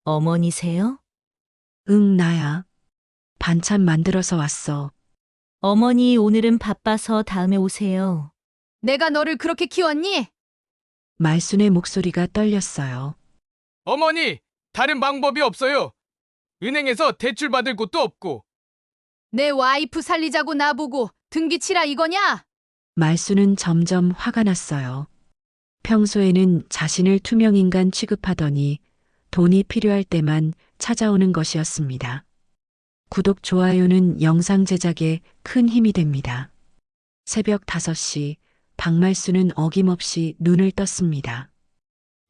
어머니세요? 응, 나야. 반찬 만들어서 왔어. 어머니 오늘은 바빠서 다음에 오세요. 내가 너를 그렇게 키웠니? 말순의 목소리가 떨렸어요. 어머니, 다른 방법이 없어요. 은행에서 대출 받을 곳도 없고. 내 와이프 살리자고 나보고 등기치라 이거냐? 말순은 점점 화가 났어요. 평소에는 자신을 투명인간 취급하더니 돈이 필요할 때만 찾아오는 것이었습니다. 구독, 좋아요는 영상 제작에 큰 힘이 됩니다. 새벽 5시, 박말순은 어김없이 눈을 떴습니다.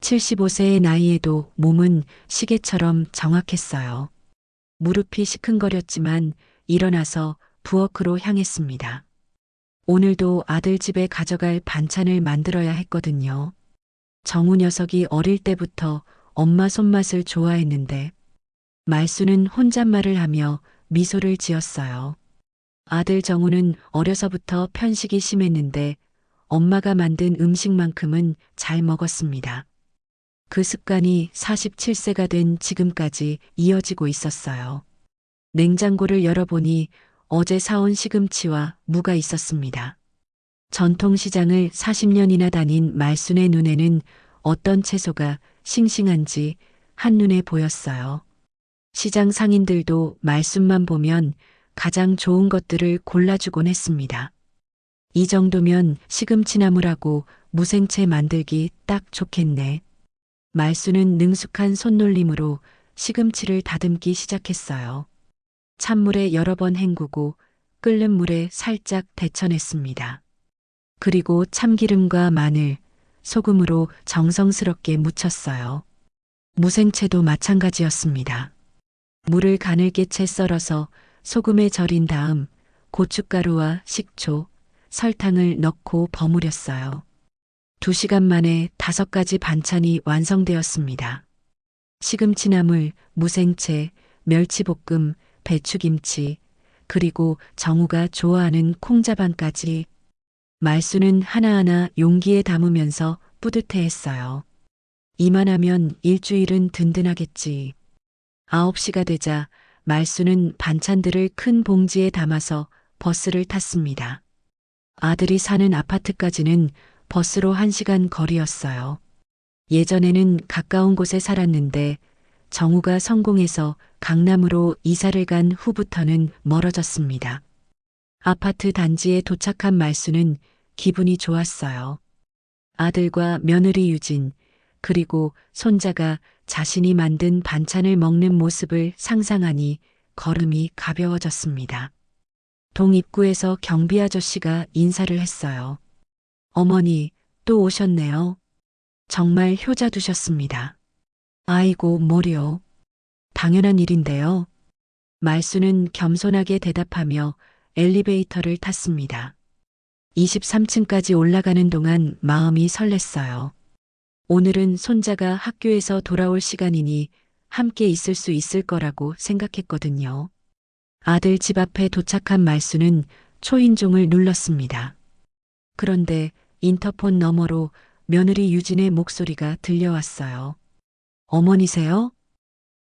75세의 나이에도 몸은 시계처럼 정확했어요. 무릎이 시큰거렸지만 일어나서 부엌으로 향했습니다. 오늘도 아들 집에 가져갈 반찬을 만들어야 했거든요. 정우 녀석이 어릴 때부터 엄마 손맛을 좋아했는데 말수는 혼잣말을 하며 미소를 지었어요. 아들 정우는 어려서부터 편식이 심했는데 엄마가 만든 음식만큼은 잘 먹었습니다. 그 습관이 47세가 된 지금까지 이어지고 있었어요. 냉장고를 열어보니 어제 사온 시금치와 무가 있었습니다. 전통시장을 40년이나 다닌 말순의 눈에는 어떤 채소가 싱싱한지 한눈에 보였어요. 시장 상인들도 말순만 보면 가장 좋은 것들을 골라주곤 했습니다. 이 정도면 시금치나물하고 무생채 만들기 딱 좋겠네. 말순은 능숙한 손놀림으로 시금치를 다듬기 시작했어요. 찬물에 여러 번 헹구고 끓는 물에 살짝 데쳐냈습니다. 그리고 참기름과 마늘, 소금으로 정성스럽게 무쳤어요. 무생채도 마찬가지였습니다. 물을 가늘게 채 썰어서 소금에 절인 다음 고춧가루와 식초, 설탕을 넣고 버무렸어요. 2시간 만에 5가지 반찬이 완성되었습니다. 시금치나물, 무생채, 멸치볶음, 배추김치, 그리고 정우가 좋아하는 콩자반까지. 말수는 하나하나 용기에 담으면서 뿌듯해했어요. 이만하면 일주일은 든든하겠지. 9시가 되자 말수는 반찬들을 큰 봉지에 담아서 버스를 탔습니다. 아들이 사는 아파트까지는 버스로 1시간 거리였어요. 예전에는 가까운 곳에 살았는데 정우가 성공해서 강남으로 이사를 간 후부터는 멀어졌습니다. 아파트 단지에 도착한 말수는 기분이 좋았어요. 아들과 며느리 유진, 그리고 손자가 자신이 만든 반찬을 먹는 모습을 상상하니 걸음이 가벼워졌습니다. 동 입구에서 경비 아저씨가 인사를 했어요. 어머니, 또 오셨네요. 정말 효자 두셨습니다. 아이고, 뭐려. 당연한 일인데요. 말수는 겸손하게 대답하며 엘리베이터를 탔습니다. 23층까지 올라가는 동안 마음이 설렜어요. 오늘은 손자가 학교에서 돌아올 시간이니 함께 있을 수 있을 거라고 생각했거든요. 아들 집 앞에 도착한 말수는 초인종을 눌렀습니다. 그런데 인터폰 너머로 며느리 유진의 목소리가 들려왔어요. 어머니세요?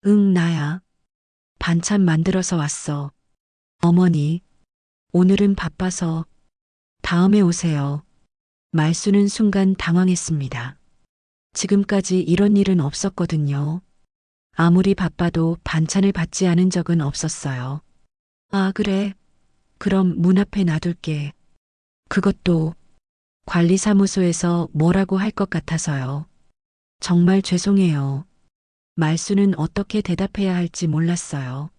응, 나야. 반찬 만들어서 왔어. 어머니, 오늘은 바빠서 다음에 오세요. 말수는 순간 당황했습니다. 지금까지 이런 일은 없었거든요. 아무리 바빠도 반찬을 받지 않은 적은 없었어요. 아, 그래. 그럼 문 앞에 놔둘게. 그것도 관리사무소에서 뭐라고 할 것 같아서요. 정말 죄송해요. 말수는 어떻게 대답해야 할지 몰랐어요.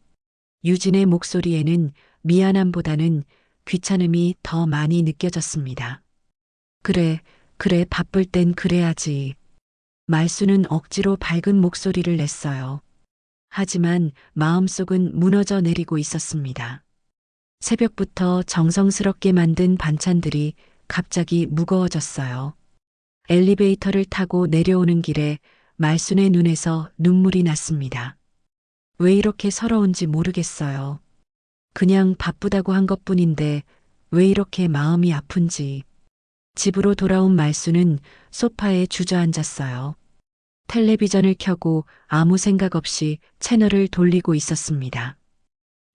유진의 목소리에는 미안함보다는 귀찮음이 더 많이 느껴졌습니다. 그래, 그래, 바쁠 땐 그래야지. 말수는 억지로 밝은 목소리를 냈어요. 하지만 마음속은 무너져 내리고 있었습니다. 새벽부터 정성스럽게 만든 반찬들이 갑자기 무거워졌어요. 엘리베이터를 타고 내려오는 길에 말순의 눈에서 눈물이 났습니다. 왜 이렇게 서러운지 모르겠어요. 그냥 바쁘다고 한 것뿐인데 왜 이렇게 마음이 아픈지. 집으로 돌아온 말순은 소파에 주저앉았어요. 텔레비전을 켜고 아무 생각 없이 채널을 돌리고 있었습니다.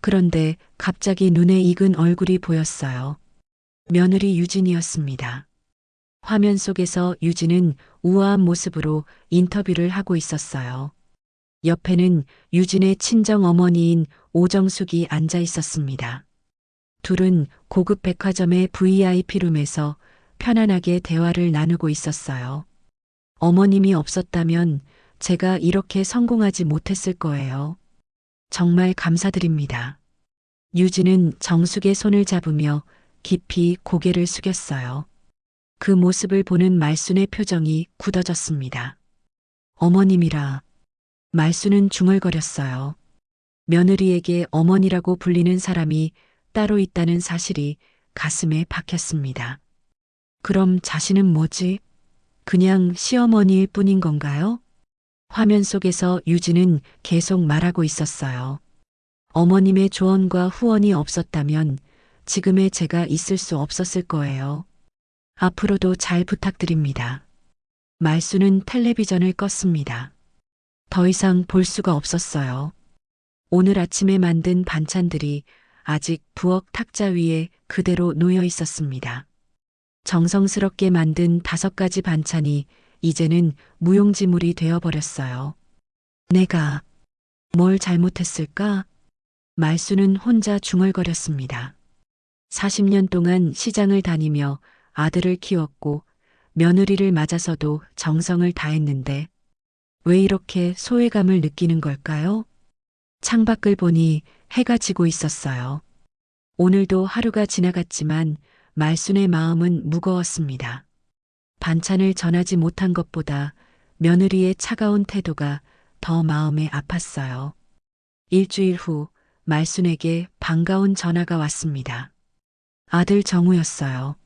그런데 갑자기 눈에 익은 얼굴이 보였어요. 며느리 유진이었습니다. 화면 속에서 유진은 우아한 모습으로 인터뷰를 하고 있었어요. 옆에는 유진의 친정 어머니인 오정숙이 앉아 있었습니다. 둘은 고급 백화점의 VIP룸에서 편안하게 대화를 나누고 있었어요. 어머님이 없었다면 제가 이렇게 성공하지 못했을 거예요. 정말 감사드립니다. 유진은 정숙의 손을 잡으며 깊이 고개를 숙였어요. 그 모습을 보는 말순의 표정이 굳어졌습니다. 어머님이라. 말순은 중얼거렸어요. 며느리에게 어머니라고 불리는 사람이 따로 있다는 사실이 가슴에 박혔습니다. 그럼 자신은 뭐지? 그냥 시어머니일 뿐인 건가요? 화면 속에서 유진은 계속 말하고 있었어요. 어머님의 조언과 후원이 없었다면 지금의 제가 있을 수 없었을 거예요. 앞으로도 잘 부탁드립니다. 말순은 텔레비전을 껐습니다. 더 이상 볼 수가 없었어요. 오늘 아침에 만든 반찬들이 아직 부엌 탁자 위에 그대로 놓여 있었습니다. 정성스럽게 만든 5가지 반찬이 이제는 무용지물이 되어버렸어요. 내가 뭘 잘못했을까? 말순은 혼자 중얼거렸습니다. 40년 동안 시장을 다니며 아들을 키웠고 며느리를 맞아서도 정성을 다했는데 왜 이렇게 소외감을 느끼는 걸까요? 창밖을 보니 해가 지고 있었어요. 오늘도 하루가 지나갔지만 말순의 마음은 무거웠습니다. 반찬을 전하지 못한 것보다 며느리의 차가운 태도가 더 마음에 아팠어요. 일주일 후 말순에게 반가운 전화가 왔습니다. 아들 정우였어요.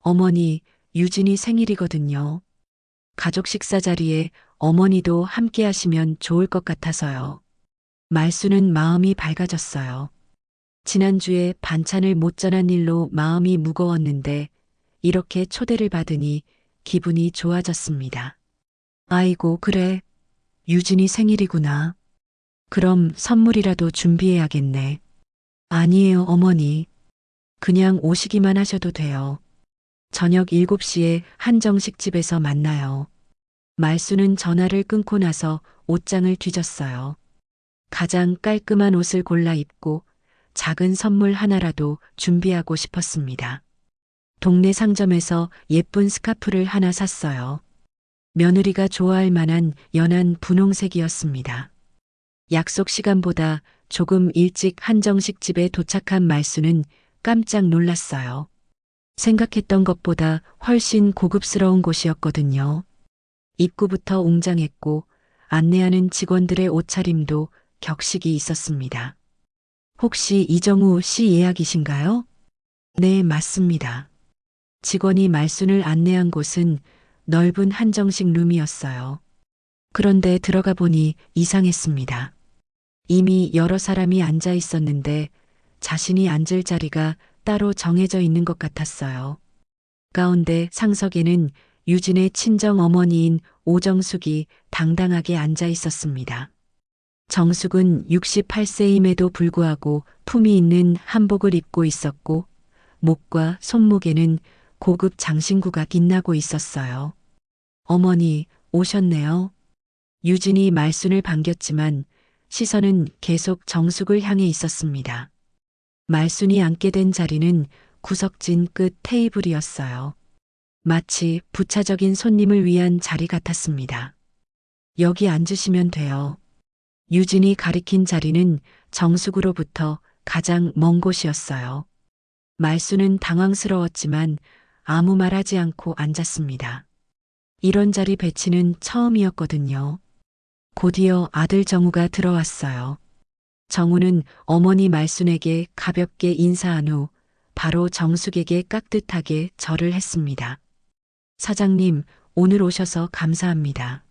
어머니, 유진이 생일이거든요. 가족 식사 자리에 어머니도 함께 하시면 좋을 것 같아서요. 말순은 마음이 밝아졌어요. 지난주에 반찬을 못 전한 일로 마음이 무거웠는데 이렇게 초대를 받으니 기분이 좋아졌습니다. 아이고, 그래. 유진이 생일이구나. 그럼 선물이라도 준비해야겠네. 아니에요, 어머니. 그냥 오시기만 하셔도 돼요. 저녁 7시에 한정식집에서 만나요. 말순은 전화를 끊고 나서 옷장을 뒤졌어요. 가장 깔끔한 옷을 골라 입고 작은 선물 하나라도 준비하고 싶었습니다. 동네 상점에서 예쁜 스카프를 하나 샀어요. 며느리가 좋아할 만한 연한 분홍색이었습니다. 약속 시간보다 조금 일찍 한정식 집에 도착한 말순은 깜짝 놀랐어요. 생각했던 것보다 훨씬 고급스러운 곳이었거든요. 입구부터 웅장했고 안내하는 직원들의 옷차림도 격식이 있었습니다. 혹시 이정우 씨 예약이신가요? 네, 맞습니다. 직원이 말순을 안내한 곳은 넓은 한정식 룸이었어요. 그런데 들어가 보니 이상했습니다. 이미 여러 사람이 앉아 있었는데 자신이 앉을 자리가 따로 정해져 있는 것 같았어요. 가운데 상석에는 유진의 친정 어머니인 오정숙이 당당하게 앉아 있었습니다. 정숙은 68세임에도 불구하고 품이 있는 한복을 입고 있었고 목과 손목에는 고급 장신구가 빛나고 있었어요. 어머니, 오셨네요. 유진이 말순을 반겼지만 시선은 계속 정숙을 향해 있었습니다. 말순이 앉게 된 자리는 구석진 끝 테이블이었어요. 마치 부차적인 손님을 위한 자리 같았습니다. 여기 앉으시면 돼요. 유진이 가리킨 자리는 정숙으로부터 가장 먼 곳이었어요. 말순은 당황스러웠지만 아무 말하지 않고 앉았습니다. 이런 자리 배치는 처음이었거든요. 곧이어 아들 정우가 들어왔어요. 정우는 어머니 말순에게 가볍게 인사한 후 바로 정숙에게 깍듯하게 절을 했습니다. 사장님, 오늘 오셔서 감사합니다.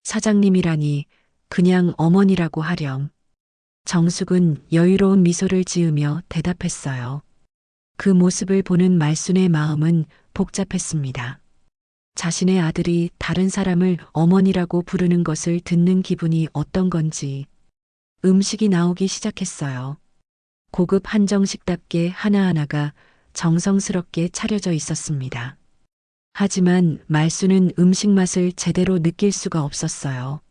사장님이라니 그냥 어머니라고 하렴. 정숙은 여유로운 미소를 지으며 대답했어요. 그 모습을 보는 말순의 마음은 복잡했습니다. 자신의 아들이 다른 사람을 어머니라고 부르는 것을 듣는 기분이 어떤 건지 음식이 나오기 시작했어요. 고급 한정식답게 하나하나가 정성스럽게 차려져 있었습니다. 하지만 말수는 음식 맛을 제대로 느낄 수가 없었어요.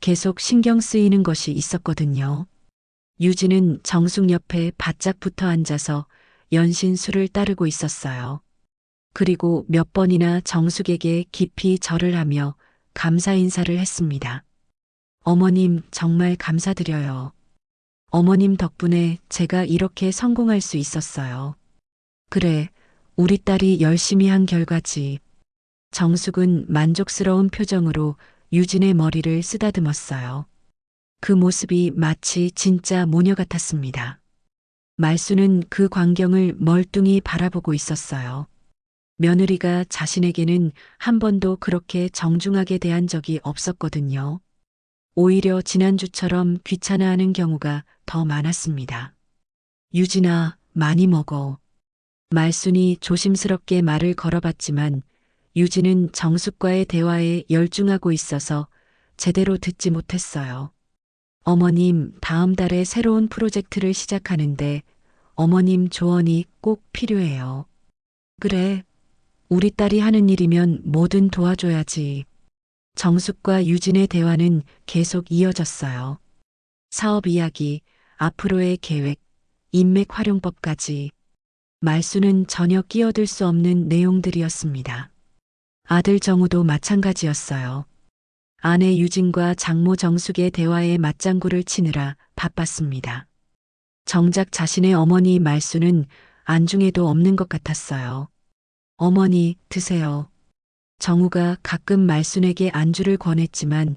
계속 신경 쓰이는 것이 있었거든요. 유진은 정숙 옆에 바짝 붙어 앉아서 연신 술을 따르고 있었어요. 그리고 몇 번이나 정숙에게 깊이 절을 하며 감사 인사를 했습니다. 어머님 정말 감사드려요. 어머님 덕분에 제가 이렇게 성공할 수 있었어요. 그래, 우리 딸이 열심히 한 결과지. 정숙은 만족스러운 표정으로 유진의 머리를 쓰다듬었어요. 그 모습이 마치 진짜 모녀 같았습니다. 말수는 그 광경을 멀뚱히 바라보고 있었어요. 며느리가 자신에게는 한 번도 그렇게 정중하게 대한 적이 없었거든요. 오히려 지난주처럼 귀찮아하는 경우가 더 많았습니다. 유진아, 많이 먹어. 말순이 조심스럽게 말을 걸어봤지만 유진은 정숙과의 대화에 열중하고 있어서 제대로 듣지 못했어요. 어머님, 다음 달에 새로운 프로젝트를 시작하는데 어머님 조언이 꼭 필요해요. 그래, 우리 딸이 하는 일이면 뭐든 도와줘야지. 정숙과 유진의 대화는 계속 이어졌어요. 사업 이야기, 앞으로의 계획, 인맥 활용법까지. 말수는 전혀 끼어들 수 없는 내용들이었습니다. 아들 정우도 마찬가지였어요. 아내 유진과 장모 정숙의 대화에 맞장구를 치느라 바빴습니다. 정작 자신의 어머니 말수는 안중에도 없는 것 같았어요. 어머니, 드세요. 정우가 가끔 말순에게 안주를 권했지만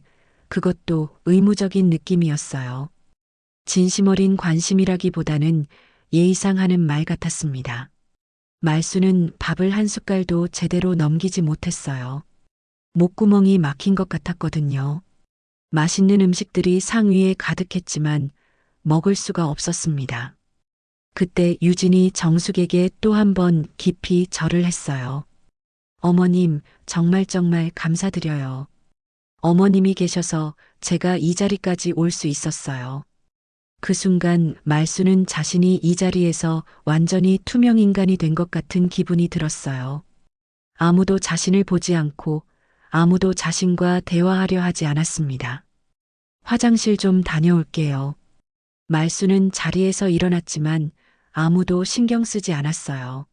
그것도 의무적인 느낌이었어요. 진심 어린 관심이라기보다는 예의상 하는 말 같았습니다. 말수는 밥을 한 숟갈도 제대로 넘기지 못했어요. 목구멍이 막힌 것 같았거든요. 맛있는 음식들이 상 위에 가득했지만 먹을 수가 없었습니다. 그때 유진이 정숙에게 또 한 번 깊이 절을 했어요. 어머님, 정말 감사드려요. 어머님이 계셔서 제가 이 자리까지 올 수 있었어요. 그 순간 말수는 자신이 이 자리에서 완전히 투명 인간이 된 것 같은 기분이 들었어요. 아무도 자신을 보지 않고 아무도 자신과 대화하려 하지 않았습니다. 화장실 좀 다녀올게요. 말수는 자리에서 일어났지만 아무도 신경 쓰지 않았어요.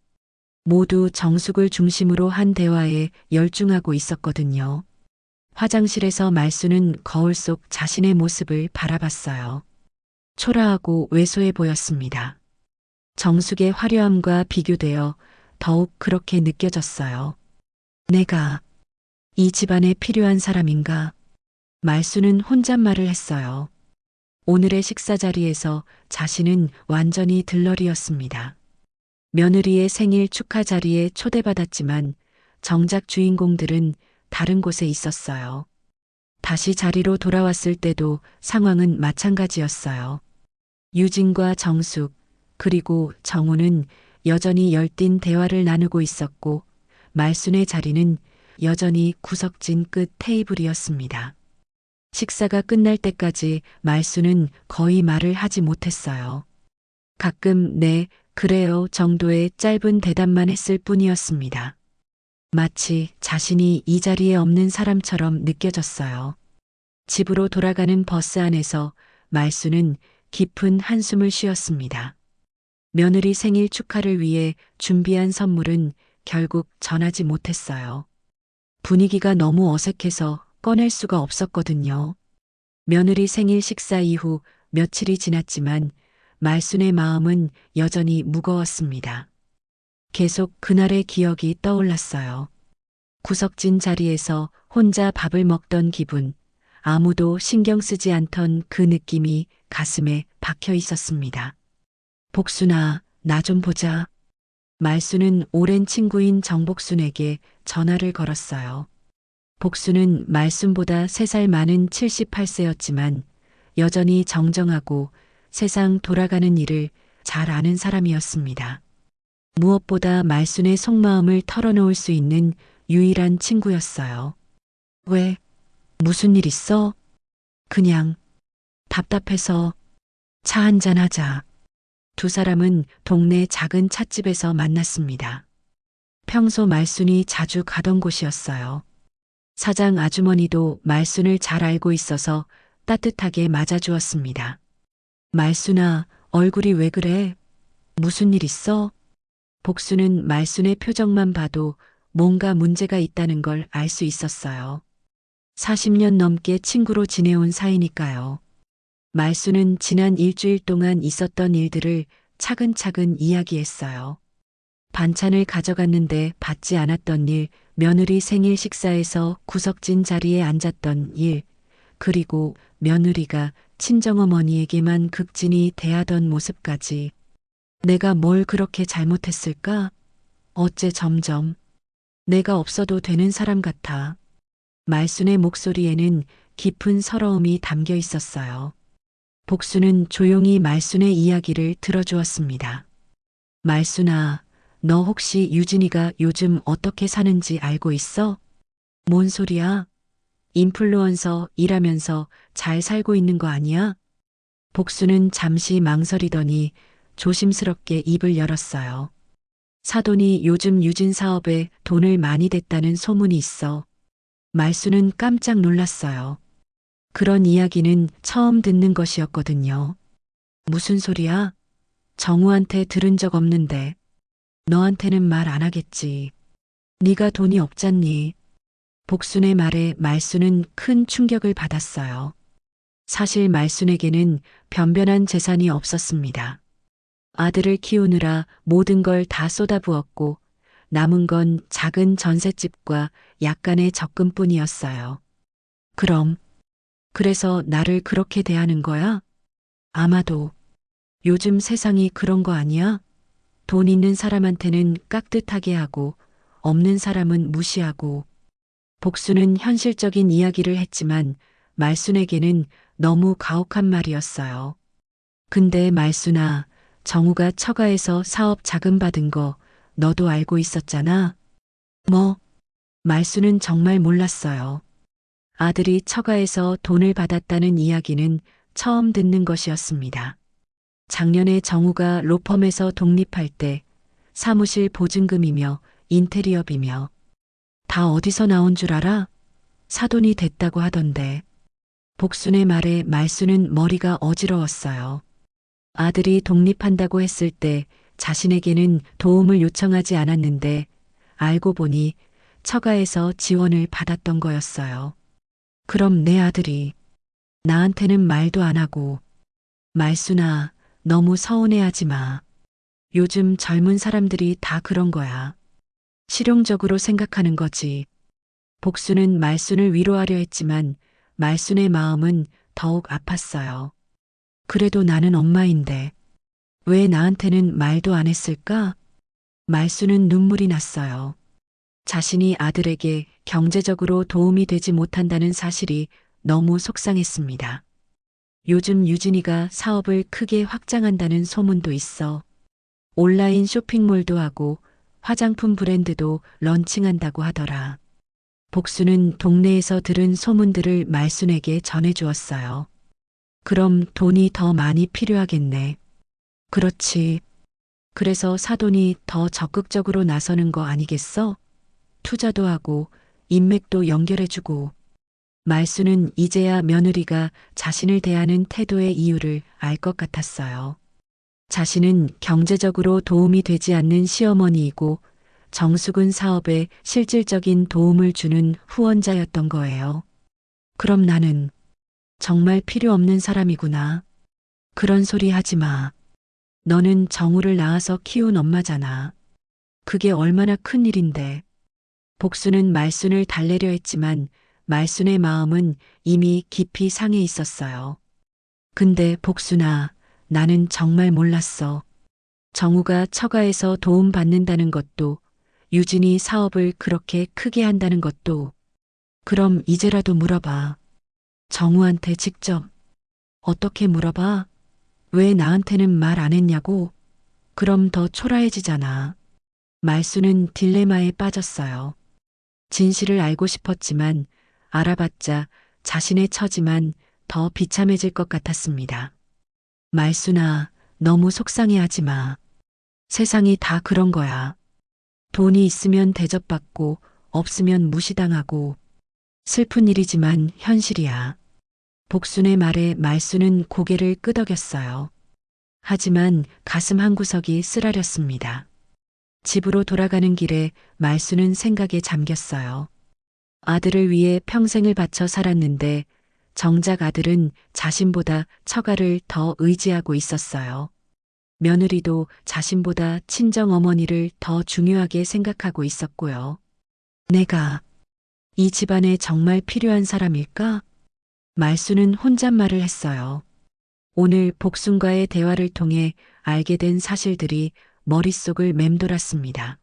모두 정숙을 중심으로 한 대화에 열중하고 있었거든요. 화장실에서 말수는 거울 속 자신의 모습을 바라봤어요. 초라하고 왜소해 보였습니다. 정숙의 화려함과 비교되어 더욱 그렇게 느껴졌어요. 내가 이 집안에 필요한 사람인가? 말수는 혼잣말을 했어요. 오늘의 식사 자리에서 자신은 완전히 들러리였습니다. 며느리의 생일 축하 자리에 초대받았지만 정작 주인공들은 다른 곳에 있었어요. 다시 자리로 돌아왔을 때도 상황은 마찬가지였어요. 유진과 정숙, 그리고 정우는 여전히 열띤 대화를 나누고 있었고 말순의 자리는 여전히 구석진 끝 테이블이었습니다. 식사가 끝날 때까지 말순은 거의 말을 하지 못했어요. 가끔 네, 그래요 정도의 짧은 대답만 했을 뿐이었습니다. 마치 자신이 이 자리에 없는 사람처럼 느껴졌어요. 집으로 돌아가는 버스 안에서 말수는 깊은 한숨을 쉬었습니다. 며느리 생일 축하를 위해 준비한 선물은 결국 전하지 못했어요. 분위기가 너무 어색해서 꺼낼 수가 없었거든요. 며느리 생일 식사 이후 며칠이 지났지만 말순의 마음은 여전히 무거웠습니다. 계속 그날의 기억이 떠올랐어요. 구석진 자리에서 혼자 밥을 먹던 기분, 아무도 신경 쓰지 않던 그 느낌이 가슴에 박혀 있었습니다. 복순아, 나 좀 보자. 말순은 오랜 친구인 정복순에게 전화를 걸었어요. 복순은 말순보다 3살 많은 78세였지만 여전히 정정하고 세상 돌아가는 일을 잘 아는 사람이었습니다. 무엇보다 말순의 속마음을 털어놓을 수 있는 유일한 친구였어요. 왜? 무슨 일 있어? 그냥 답답해서 차 한잔 하자. 두 사람은 동네 작은 찻집에서 만났습니다. 평소 말순이 자주 가던 곳이었어요. 사장 아주머니도 말순을 잘 알고 있어서 따뜻하게 맞아주었습니다. 말순아, 얼굴이 왜 그래? 무슨 일 있어? 복수는 말순의 표정만 봐도 뭔가 문제가 있다는 걸 알 수 있었어요. 40년 넘게 친구로 지내온 사이니까요. 말순은 지난 일주일 동안 있었던 일들을 차근차근 이야기했어요. 반찬을 가져갔는데 받지 않았던 일, 며느리 생일 식사에서 구석진 자리에 앉았던 일, 그리고 며느리가 친정어머니에게만 극진히 대하던 모습까지. 내가 뭘 그렇게 잘못했을까? 어째 점점 내가 없어도 되는 사람 같아. 말순의 목소리에는 깊은 서러움이 담겨 있었어요. 복수는 조용히 말순의 이야기를 들어주었습니다. 말순아, 너 혹시 유진이가 요즘 어떻게 사는지 알고 있어? 뭔 소리야? 인플루언서 일하면서 잘 살고 있는 거 아니야? 복수는 잠시 망설이더니 조심스럽게 입을 열었어요. 사돈이 요즘 유진 사업에 돈을 많이 댔다는 소문이 있어. 말순은 깜짝 놀랐어요. 그런 이야기는 처음 듣는 것이었거든요. 무슨 소리야? 정우한테 들은 적 없는데. 너한테는 말 안 하겠지. 네가 돈이 없잖니. 복순의 말에 말순은 큰 충격을 받았어요. 사실 말순에게는 변변한 재산이 없었습니다. 아들을 키우느라 모든 걸 다 쏟아부었고 남은 건 작은 전셋집과 약간의 적금뿐이었어요. 그래서 나를 그렇게 대하는 거야? 아마도 요즘 세상이 그런 거 아니야? 돈 있는 사람한테는 깍듯하게 하고 없는 사람은 무시하고. 복수는 현실적인 이야기를 했지만 말순에게는 너무 가혹한 말이었어요. 근데 말순아, 정우가 처가에서 사업 자금 받은 거 너도 알고 있었잖아. 뭐? 말순은 정말 몰랐어요. 아들이 처가에서 돈을 받았다는 이야기는 처음 듣는 것이었습니다. 작년에 정우가 로펌에서 독립할 때 사무실 보증금이며 인테리어비며 다 어디서 나온 줄 알아? 사돈이 됐다고 하던데. 복순의 말에 말순은 머리가 어지러웠어요. 아들이 독립한다고 했을 때 자신에게는 도움을 요청하지 않았는데 알고 보니 처가에서 지원을 받았던 거였어요. 그럼 내 아들이 나한테는 말도 안 하고. 말순아, 너무 서운해하지 마. 요즘 젊은 사람들이 다 그런 거야. 실용적으로 생각하는 거지. 복수는 말순을 위로하려 했지만 말순의 마음은 더욱 아팠어요. 그래도 나는 엄마인데 왜 나한테는 말도 안 했을까? 말순은 눈물이 났어요. 자신이 아들에게 경제적으로 도움이 되지 못한다는 사실이 너무 속상했습니다. 요즘 유진이가 사업을 크게 확장한다는 소문도 있어. 온라인 쇼핑몰도 하고 화장품 브랜드도 런칭한다고 하더라. 복수는 동네에서 들은 소문들을 말순에게 전해주었어요. 그럼 돈이 더 많이 필요하겠네. 그렇지. 그래서 사돈이 더 적극적으로 나서는 거 아니겠어? 투자도 하고 인맥도 연결해주고. 말순은 이제야 며느리가 자신을 대하는 태도의 이유를 알 것 같았어요. 자신은 경제적으로 도움이 되지 않는 시어머니이고 정숙은 사업에 실질적인 도움을 주는 후원자였던 거예요. 그럼 나는 정말 필요 없는 사람이구나. 그런 소리 하지 마. 너는 정우를 낳아서 키운 엄마잖아. 그게 얼마나 큰 일인데. 복수는 말순을 달래려 했지만 말순의 마음은 이미 깊이 상해 있었어요. 근데 복순아, 나는 정말 몰랐어. 정우가 처가에서 도움 받는다는 것도, 유진이 사업을 그렇게 크게 한다는 것도. 그럼 이제라도 물어봐. 정우한테 직접. 어떻게 물어봐? 왜 나한테는 말 안 했냐고? 그럼 더 초라해지잖아. 말순은 딜레마에 빠졌어요. 진실을 알고 싶었지만 알아봤자 자신의 처지만 더 비참해질 것 같았습니다. 말순아, 너무 속상해하지 마. 세상이 다 그런 거야. 돈이 있으면 대접받고 없으면 무시당하고 슬픈 일이지만 현실이야. 복순의 말에 말순은 고개를 끄덕였어요. 하지만 가슴 한구석이 쓰라렸습니다. 집으로 돌아가는 길에 말순은 생각에 잠겼어요. 아들을 위해 평생을 바쳐 살았는데 정작 아들은 자신보다 처가를 더 의지하고 있었어요. 며느리도 자신보다 친정 어머니를 더 중요하게 생각하고 있었고요. 내가 이 집안에 정말 필요한 사람일까? 말순은 혼잣말을 했어요. 오늘 복순과의 대화를 통해 알게 된 사실들이 머릿속을 맴돌았습니다.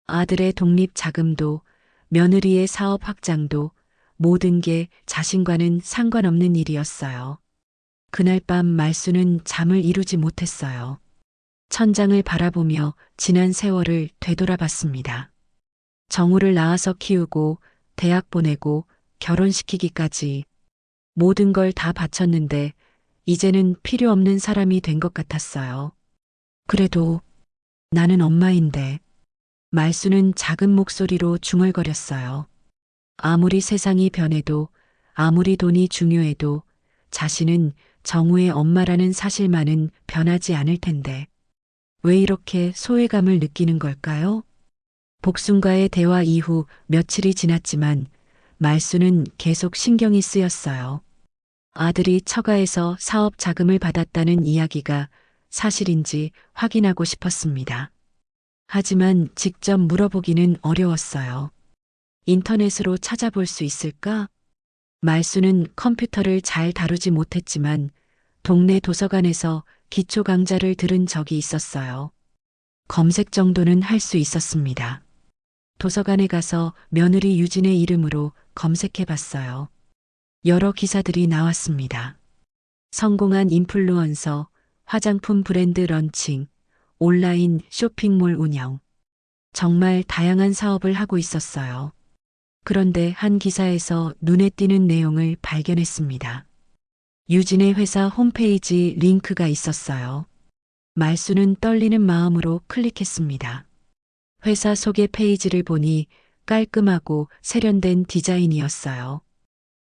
아들의 독립 자금도 며느리의 사업 확장도 모든 게 자신과는 상관없는 일이었어요. 그날 밤 말순은 잠을 이루지 못했어요. 천장을 바라보며 지난 세월을 되돌아봤습니다. 정우를 낳아서 키우고 대학 보내고 결혼시키기까지 모든 걸 다 바쳤는데 이제는 필요 없는 사람이 된 것 같았어요. 그래도 나는 엄마인데. 말순은 작은 목소리로 중얼거렸어요. 아무리 세상이 변해도 아무리 돈이 중요해도 자신은 정우의 엄마라는 사실만은 변하지 않을 텐데 왜 이렇게 소외감을 느끼는 걸까요? 복순과의 대화 이후 며칠이 지났지만 말순은 계속 신경이 쓰였어요. 아들이 처가에서 사업 자금을 받았다는 이야기가 사실인지 확인하고 싶었습니다. 하지만 직접 물어보기는 어려웠어요. 인터넷으로 찾아볼 수 있을까? 말순은 컴퓨터를 잘 다루지 못했지만 동네 도서관에서 기초 강좌를 들은 적이 있었어요. 검색 정도는 할 수 있었습니다. 도서관에 가서 며느리 유진의 이름으로 검색해 봤어요. 여러 기사들이 나왔습니다. 성공한 인플루언서, 화장품 브랜드 런칭, 온라인 쇼핑몰 운영. 정말 다양한 사업을 하고 있었어요. 그런데 한 기사에서 눈에 띄는 내용을 발견했습니다. 유진의 회사 홈페이지 링크가 있었어요. 말순은 떨리는 마음으로 클릭했습니다. 회사 소개 페이지를 보니 깔끔하고 세련된 디자인이었어요.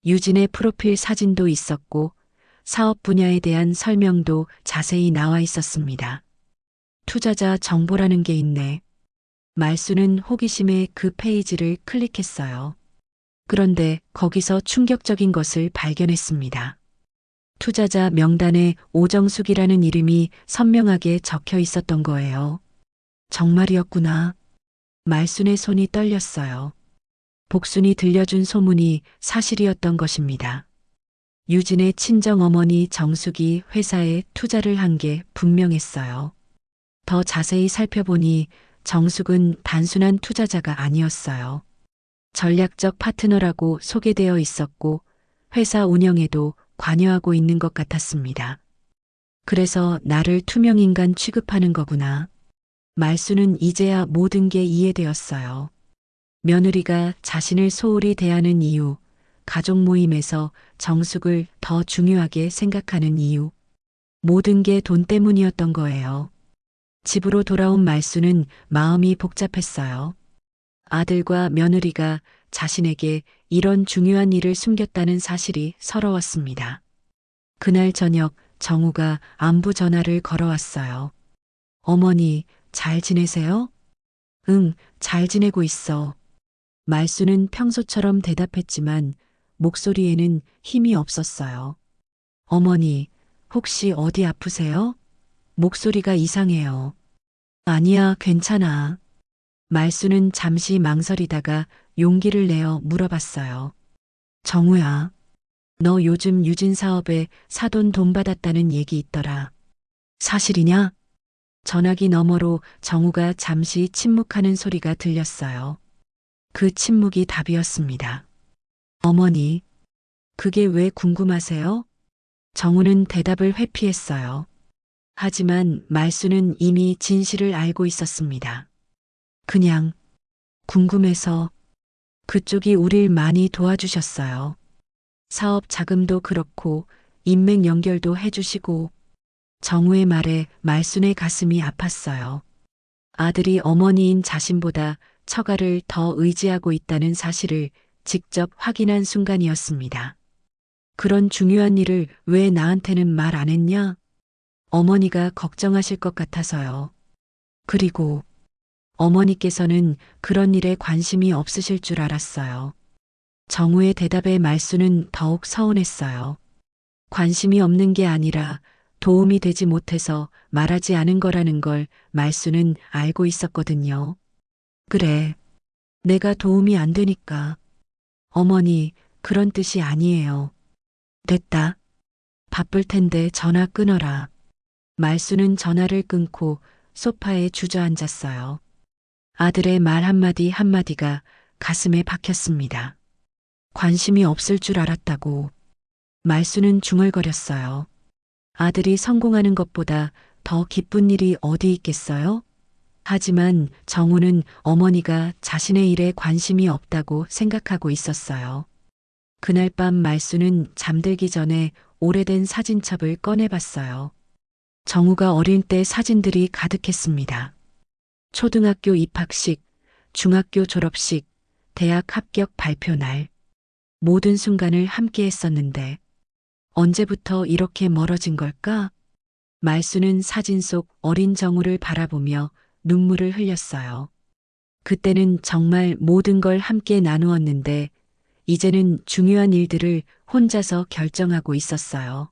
유진의 프로필 사진도 있었고 사업 분야에 대한 설명도 자세히 나와 있었습니다. 투자자 정보라는 게 있네. 말순은 호기심에 그 페이지를 클릭했어요. 그런데 거기서 충격적인 것을 발견했습니다. 투자자 명단에 오정숙이라는 이름이 선명하게 적혀 있었던 거예요. 정말이었구나. 말순의 손이 떨렸어요. 복순이 들려준 소문이 사실이었던 것입니다. 유진의 친정어머니 정숙이 회사에 투자를 한 게 분명했어요. 더 자세히 살펴보니 정숙은 단순한 투자자가 아니었어요. 전략적 파트너라고 소개되어 있었고 회사 운영에도 관여하고 있는 것 같았습니다. 그래서 나를 투명인간 취급하는 거구나. 말순은 이제야 모든 게 이해되었어요. 며느리가 자신을 소홀히 대하는 이유, 가족 모임에서 정숙을 더 중요하게 생각하는 이유, 모든 게 돈 때문이었던 거예요. 집으로 돌아온 말순은 마음이 복잡했어요. 아들과 며느리가 자신에게 이런 중요한 일을 숨겼다는 사실이 서러웠습니다. 그날 저녁 정우가 안부 전화를 걸어왔어요. 어머니, 잘 지내세요? 응, 잘 지내고 있어. 말순은 평소처럼 대답했지만 목소리에는 힘이 없었어요. 어머니, 혹시 어디 아프세요? 목소리가 이상해요. 아니야, 괜찮아. 말순은 잠시 망설이다가 용기를 내어 물어봤어요. 정우야, 너 요즘 유진 사업에 사돈 돈 받았다는 얘기 있더라. 사실이냐? 전화기 너머로 정우가 잠시 침묵하는 소리가 들렸어요. 그 침묵이 답이었습니다. 어머니, 그게 왜 궁금하세요? 정우는 대답을 회피했어요. 하지만 말순은 이미 진실을 알고 있었습니다. 그냥 궁금해서. 그쪽이 우릴 많이 도와주셨어요. 사업 자금도 그렇고 인맥 연결도 해주시고. 정우의 말에 말순의 가슴이 아팠어요. 아들이 어머니인 자신보다 처가를 더 의지하고 있다는 사실을 직접 확인한 순간이었습니다. 그런 중요한 일을 왜 나한테는 말 안 했냐? 어머니가 걱정하실 것 같아서요. 그리고 어머니께서는 그런 일에 관심이 없으실 줄 알았어요. 정우의 대답에 말순은 더욱 서운했어요. 관심이 없는 게 아니라 도움이 되지 못해서 말하지 않은 거라는 걸 말순은 알고 있었거든요. 그래. 내가 도움이 안 되니까. 어머니, 그런 뜻이 아니에요. 됐다. 바쁠 텐데 전화 끊어라. 말순은 전화를 끊고 소파에 주저앉았어요. 아들의 말 한마디 한마디가 가슴에 박혔습니다. 관심이 없을 줄 알았다고. 말순은 중얼거렸어요. 아들이 성공하는 것보다 더 기쁜 일이 어디 있겠어요? 하지만 정우는 어머니가 자신의 일에 관심이 없다고 생각하고 있었어요. 그날 밤 말순은 잠들기 전에 오래된 사진첩을 꺼내봤어요. 정우가 어릴 때 사진들이 가득했습니다. 초등학교 입학식, 중학교 졸업식, 대학 합격 발표 날. 모든 순간을 함께 했었는데 언제부터 이렇게 멀어진 걸까? 말순은 사진 속 어린 정우를 바라보며 눈물을 흘렸어요. 그때는 정말 모든 걸 함께 나누었는데 이제는 중요한 일들을 혼자서 결정하고 있었어요.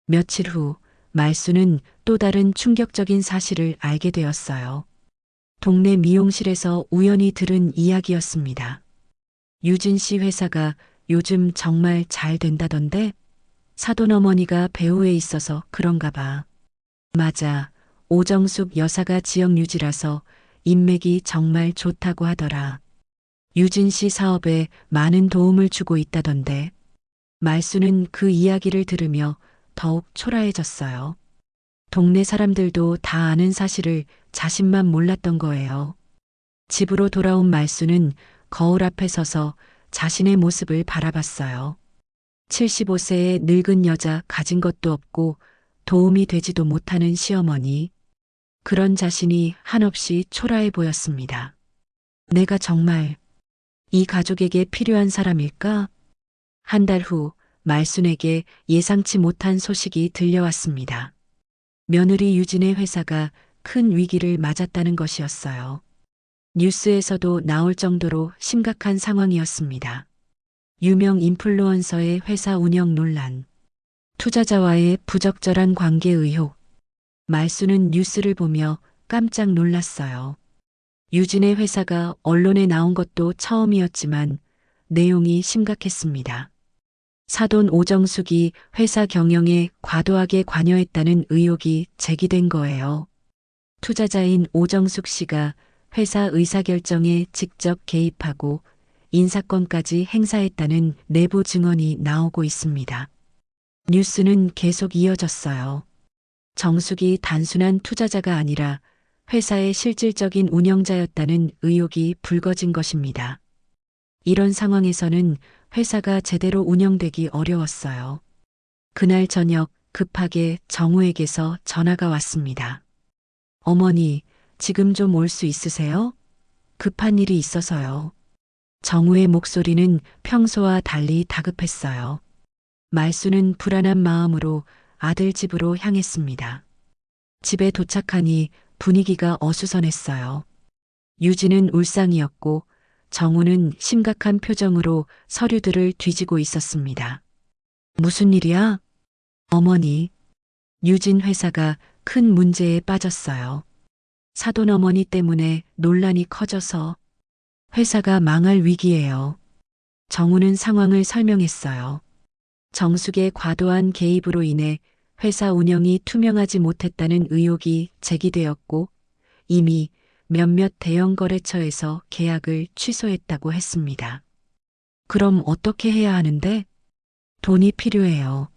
며칠 후 말순은 또 다른 충격적인 사실을 알게 되었어요. 동네 미용실에서 우연히 들은 이야기였습니다. 유진 씨 회사가 요즘 정말 잘 된다던데? 사돈 어머니가 배우에 있어서 그런가 봐. 맞아. 오정숙 여사가 지역 유지라서 인맥이 정말 좋다고 하더라. 유진 씨 사업에 많은 도움을 주고 있다던데. 말순은 그 이야기를 들으며 더욱 초라해졌어요. 동네 사람들도 다 아는 사실을 자신만 몰랐던 거예요. 집으로 돌아온 말순은 거울 앞에 서서 자신의 모습을 바라봤어요. 75세의 늙은 여자, 가진 것도 없고 도움이 되지도 못하는 시어머니. 그런 자신이 한없이 초라해 보였습니다. 내가 정말 이 가족에게 필요한 사람일까? 한 달 후 말순에게 예상치 못한 소식이 들려왔습니다. 며느리 유진의 회사가 큰 위기를 맞았다는 것이었어요. 뉴스에서도 나올 정도로 심각한 상황이었습니다. 유명 인플루언서의 회사 운영 논란, 투자자와의 부적절한 관계 의혹. 말순은 뉴스를 보며 깜짝 놀랐어요. 유진의 회사가 언론에 나온 것도 처음이었지만 내용이 심각했습니다. 사돈 오정숙이 회사 경영에 과도하게 관여했다는 의혹이 제기된 거예요. 투자자인 오정숙 씨가 회사 의사결정에 직접 개입하고 인사권까지 행사했다는 내부 증언이 나오고 있습니다. 뉴스는 계속 이어졌어요. 정숙이 단순한 투자자가 아니라 회사의 실질적인 운영자였다는 의혹이 불거진 것입니다. 이런 상황에서는 회사가 제대로 운영되기 어려웠어요. 그날 저녁 급하게 정우에게서 전화가 왔습니다. 어머니, 지금 좀 올 수 있으세요? 급한 일이 있어서요. 정우의 목소리는 평소와 달리 다급했어요. 말순은 불안한 마음으로 아들 집으로 향했습니다. 집에 도착하니 분위기가 어수선했어요. 유진은 울상이었고 정우는 심각한 표정으로 서류들을 뒤지고 있었습니다. 무슨 일이야? 어머니, 유진 회사가 큰 문제에 빠졌어요. 사돈 어머니 때문에 논란이 커져서 회사가 망할 위기예요. 정우는 상황을 설명했어요. 정숙의 과도한 개입으로 인해 회사 운영이 투명하지 못했다는 의혹이 제기되었고 이미 몇몇 대형 거래처에서 계약을 취소했다고 했습니다. 그럼 어떻게 해야 하는데? 돈이 필요해요.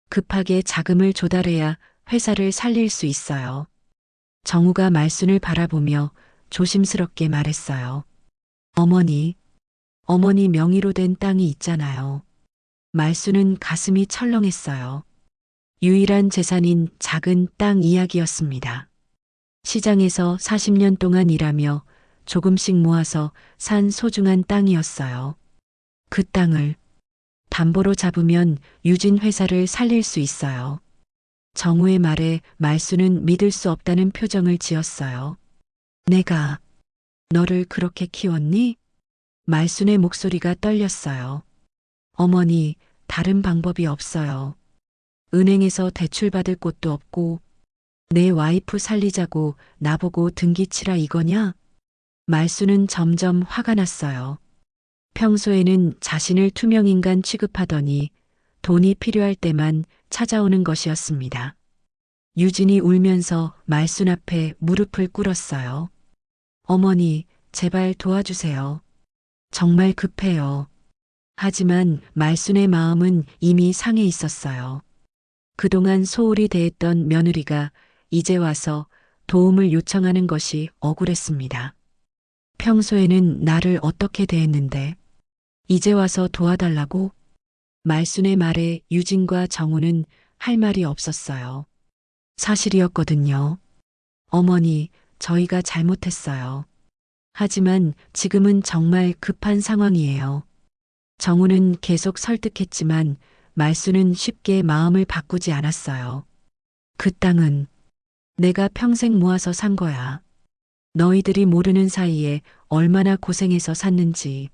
급하게 자금을 조달해야 회사를 살릴 수 있어요. 정우가 말순을 바라보며 조심스럽게 말했어요. 어머니, 어머니 명의로 된 땅이 있잖아요. 말수는 가슴이 철렁했어요. 유일한 재산인 작은 땅 이야기였습니다. 시장에서 40년 동안 일하며 조금씩 모아서 산 소중한 땅이었어요. 그 땅을 담보로 잡으면 유진 회사를 살릴 수 있어요. 정우의 말에 말수는 믿을 수 없다는 표정을 지었어요. 내가 너를 그렇게 키웠니? 말순의 목소리가 떨렸어요. 어머니, 다른 방법이 없어요. 은행에서 대출받을 곳도 없고 내 와이프 살리자고 나보고 등기치라 이거냐? 말수는 점점 화가 났어요. 평소에는 자신을 투명인간 취급하더니 돈이 필요할 때만 찾아오는 것이었습니다. 유진이 울면서 말순 앞에 무릎을 꿇었어요. 어머니, 제발 도와주세요. 정말 급해요. 하지만 말순의 마음은 이미 상해 있었어요. 그동안 소홀히 대했던 며느리가 이제 와서 도움을 요청하는 것이 억울했습니다. 평소에는 나를 어떻게 대했는데 이제 와서 도와달라고? 말순의 말에 유진과 정우는 할 말이 없었어요. 사실이었거든요. 어머니, 저희가 잘못했어요. 하지만 지금은 정말 급한 상황이에요. 정우는 계속 설득했지만 말수는 쉽게 마음을 바꾸지 않았어요. 그 땅은 내가 평생 모아서 산 거야. 너희들이 모르는 사이에 얼마나 고생해서 샀는지.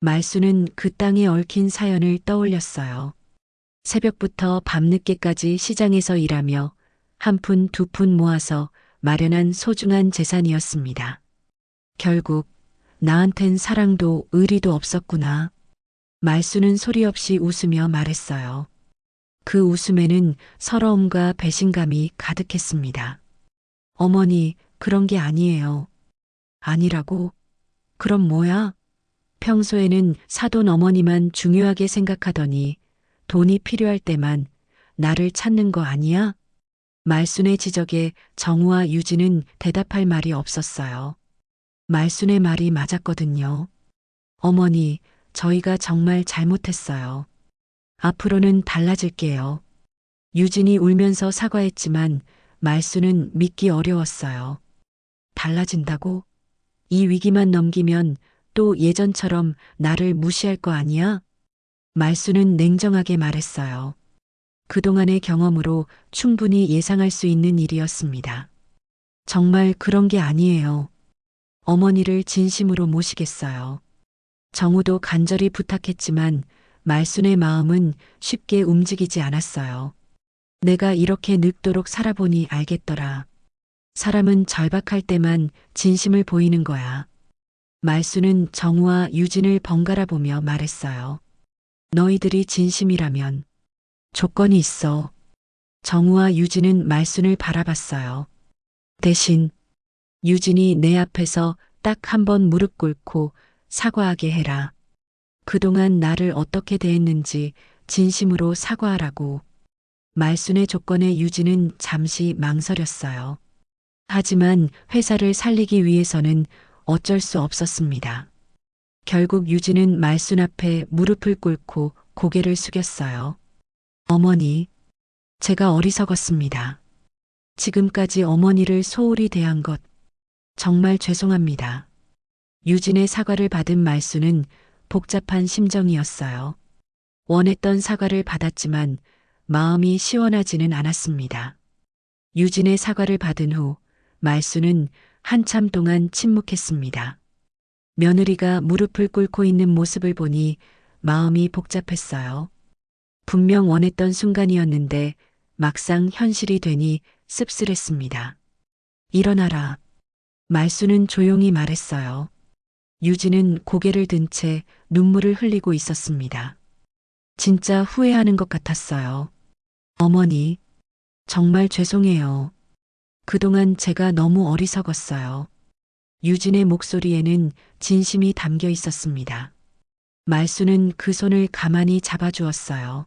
말수는 그 땅에 얽힌 사연을 떠올렸어요. 새벽부터 밤늦게까지 시장에서 일하며 한 푼 두 푼 모아서 마련한 소중한 재산이었습니다. 결국 나한텐 사랑도 의리도 없었구나. 말수는 소리 없이 웃으며 말했어요. 그 웃음에는 서러움과 배신감이 가득했습니다. 어머니, 그런 게 아니에요. 아니라고? 그럼 뭐야? 평소에는 사돈 어머니만 중요하게 생각하더니 돈이 필요할 때만 나를 찾는 거 아니야? 말순의 지적에 정우와 유진은 대답할 말이 없었어요. 말순의 말이 맞았거든요. 어머니, 저희가 정말 잘못했어요. 앞으로는 달라질게요. 유진이 울면서 사과했지만 말순은 믿기 어려웠어요. 달라진다고? 이 위기만 넘기면 또 예전처럼 나를 무시할 거 아니야? 말순은 냉정하게 말했어요. 그동안의 경험으로 충분히 예상할 수 있는 일이었습니다. 정말 그런 게 아니에요. 어머니를 진심으로 모시겠어요. 정우도 간절히 부탁했지만 말순의 마음은 쉽게 움직이지 않았어요. 내가 이렇게 늙도록 살아보니 알겠더라. 사람은 절박할 때만 진심을 보이는 거야. 말순은 정우와 유진을 번갈아 보며 말했어요. 너희들이 진심이라면 조건이 있어. 정우와 유진은 말순을 바라봤어요. 대신 유진이 내 앞에서 딱 한 번 무릎 꿇고 사과하게 해라. 그동안 나를 어떻게 대했는지 진심으로 사과하라고. 말순의 조건에 유진은 잠시 망설였어요. 하지만 회사를 살리기 위해서는 어쩔 수 없었습니다. 결국 유진은 말순 앞에 무릎을 꿇고 고개를 숙였어요. 어머니, 제가 어리석었습니다. 지금까지 어머니를 소홀히 대한 것 정말 죄송합니다. 유진의 사과를 받은 말순은 복잡한 심정이었어요. 원했던 사과를 받았지만 마음이 시원하지는 않았습니다. 유진의 사과를 받은 후 말순은 한참 동안 침묵했습니다. 며느리가 무릎을 꿇고 있는 모습을 보니 마음이 복잡했어요. 분명 원했던 순간이었는데 막상 현실이 되니 씁쓸했습니다. 일어나라. 말순은 조용히 말했어요. 유진은 고개를 든 채 눈물을 흘리고 있었습니다. 진짜 후회하는 것 같았어요. 어머니, 정말 죄송해요. 그동안 제가 너무 어리석었어요. 유진의 목소리에는 진심이 담겨 있었습니다. 말순은 그 손을 가만히 잡아주었어요.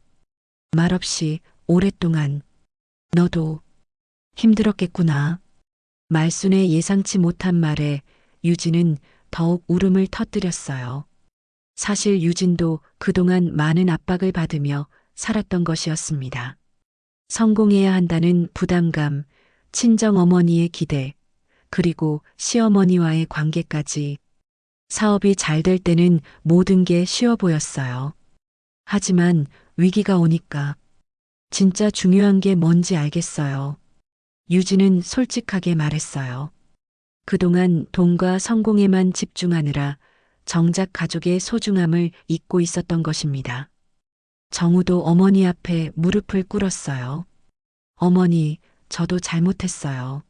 말없이 오랫동안 너도 힘들었겠구나. 말순의 예상치 못한 말에 유진은 더욱 울음을 터뜨렸어요. 사실 유진도 그동안 많은 압박을 받으며 살았던 것이었습니다. 성공해야 한다는 부담감, 친정 어머니의 기대, 그리고 시어머니와의 관계까지. 사업이 잘 될 때는 모든 게 쉬워 보였어요. 하지만 위기가 오니까 진짜 중요한 게 뭔지 알겠어요. 유진은 솔직하게 말했어요. 그동안 돈과 성공에만 집중하느라 정작 가족의 소중함을 잊고 있었던 것입니다. 정우도 어머니 앞에 무릎을 꿇었어요. 어머니, 저도 잘못했어요.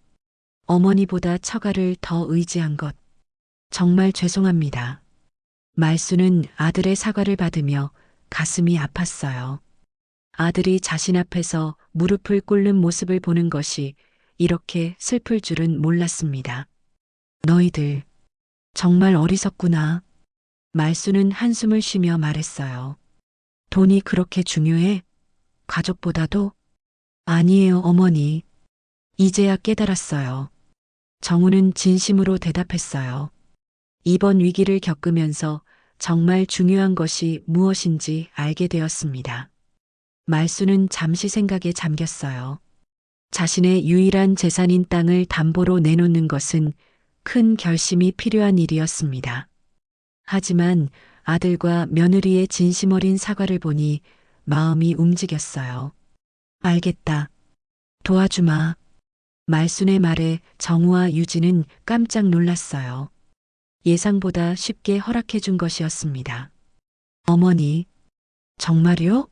어머니보다 처가를 더 의지한 것. 정말 죄송합니다. 말수는 아들의 사과를 받으며 가슴이 아팠어요. 아들이 자신 앞에서 무릎을 꿇는 모습을 보는 것이 이렇게 슬플 줄은 몰랐습니다. 너희들, 정말 어리석구나. 말수는 한숨을 쉬며 말했어요. 돈이 그렇게 중요해? 가족보다도? 아니에요, 어머니. 이제야 깨달았어요. 정우는 진심으로 대답했어요. 이번 위기를 겪으면서 정말 중요한 것이 무엇인지 알게 되었습니다. 말수는 잠시 생각에 잠겼어요. 자신의 유일한 재산인 땅을 담보로 내놓는 것은 큰 결심이 필요한 일이었습니다. 하지만 아들과 며느리의 진심 어린 사과를 보니 마음이 움직였어요. 알겠다. 도와주마. 말순의 말에 정우와 유진은 깜짝 놀랐어요. 예상보다 쉽게 허락해 준 것이었습니다. 어머니, 정말요?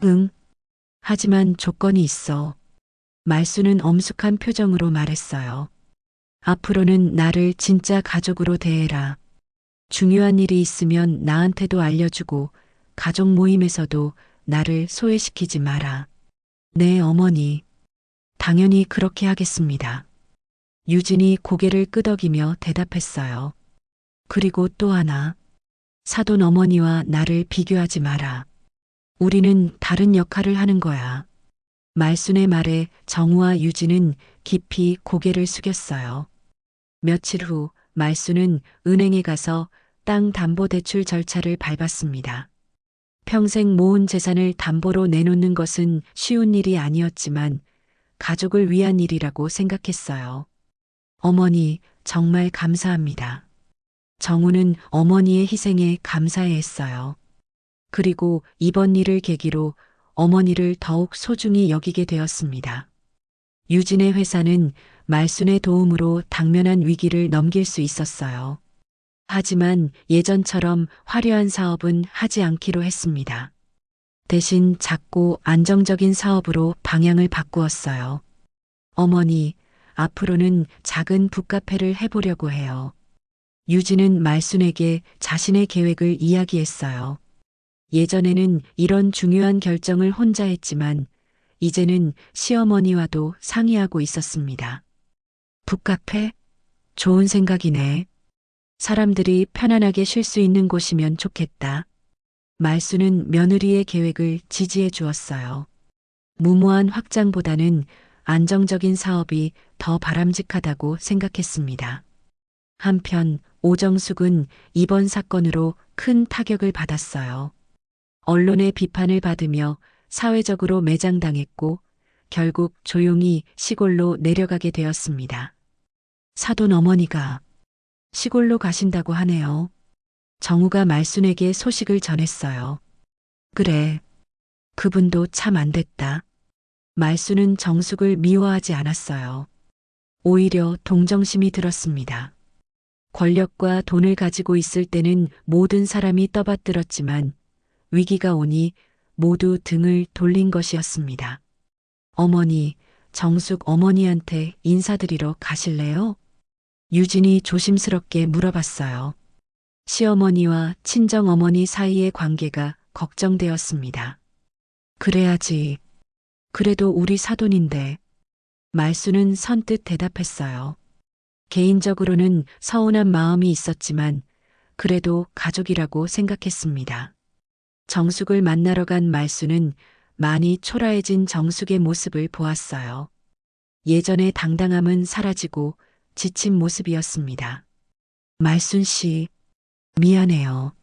응. 하지만 조건이 있어. 말수는 엄숙한 표정으로 말했어요. 앞으로는 나를 진짜 가족으로 대해라. 중요한 일이 있으면 나한테도 알려주고 가족 모임에서도 나를 소외시키지 마라. 네, 어머니. 당연히 그렇게 하겠습니다. 유진이 고개를 끄덕이며 대답했어요. 그리고 또 하나. 사돈 어머니와 나를 비교하지 마라. 우리는 다른 역할을 하는 거야. 말순의 말에 정우와 유진은 깊이 고개를 숙였어요. 며칠 후 말순은 은행에 가서 땅 담보대출 절차를 밟았습니다. 평생 모은 재산을 담보로 내놓는 것은 쉬운 일이 아니었지만 가족을 위한 일이라고 생각했어요. 어머니, 정말 감사합니다. 정우는 어머니의 희생에 감사해했어요. 그리고 이번 일을 계기로 어머니를 더욱 소중히 여기게 되었습니다. 유진의 회사는 말순의 도움으로 당면한 위기를 넘길 수 있었어요. 하지만 예전처럼 화려한 사업은 하지 않기로 했습니다. 대신 작고 안정적인 사업으로 방향을 바꾸었어요. 어머니, 앞으로는 작은 북카페를 해보려고 해요. 유진은 말순에게 자신의 계획을 이야기했어요. 예전에는 이런 중요한 결정을 혼자 했지만 이제는 시어머니와도 상의하고 있었습니다. 북카페? 좋은 생각이네. 사람들이 편안하게 쉴 수 있는 곳이면 좋겠다. 말수는 며느리의 계획을 지지해 주었어요. 무모한 확장보다는 안정적인 사업이 더 바람직하다고 생각했습니다. 한편 오정숙은 이번 사건으로 큰 타격을 받았어요. 언론의 비판을 받으며 사회적으로 매장당했고 결국 조용히 시골로 내려가게 되었습니다. 사돈 어머니가 시골로 가신다고 하네요. 정우가 말순에게 소식을 전했어요. 그래. 그분도 참 안 됐다. 말순은 정숙을 미워하지 않았어요. 오히려 동정심이 들었습니다. 권력과 돈을 가지고 있을 때는 모든 사람이 떠받들었지만 위기가 오니 모두 등을 돌린 것이었습니다. 어머니, 정숙 어머니한테 인사드리러 가실래요? 유진이 조심스럽게 물어봤어요. 시어머니와 친정어머니 사이의 관계가 걱정되었습니다. 그래야지. 그래도 우리 사돈인데. 말수는 선뜻 대답했어요. 개인적으로는 서운한 마음이 있었지만 그래도 가족이라고 생각했습니다. 정숙을 만나러 간 말수는 많이 초라해진 정숙의 모습을 보았어요. 예전의 당당함은 사라지고 지친 모습이었습니다. 말순 씨, 미안해요.